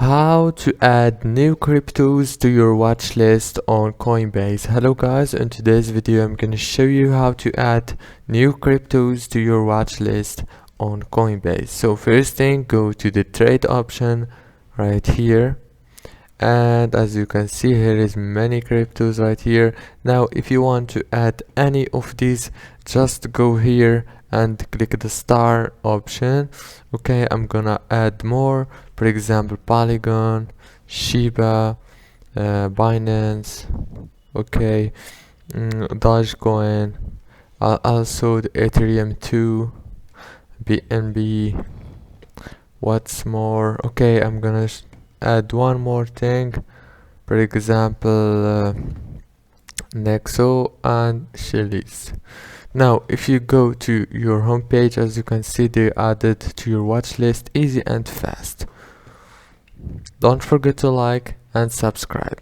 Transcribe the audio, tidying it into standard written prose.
How to add new cryptos to your watch list on Coinbase. Hello guys, in today's video I'm gonna show you how to add new cryptos to your watch list on Coinbase. So first thing, go to the trade option right here, and as you can see here is many cryptos right here. Now if you want to add any of these, just go here and click the star option. Okay, I'm gonna add more, for example Polygon, Shiba, Binance, okay, Dogecoin, also the Ethereum 2, BNB. What's more, okay, I'm gonna add one more thing, for example Nexo and Chiliz. Now if you go to your homepage, as you can see they added to your watch list easy and fast. Don't forget to like and subscribe.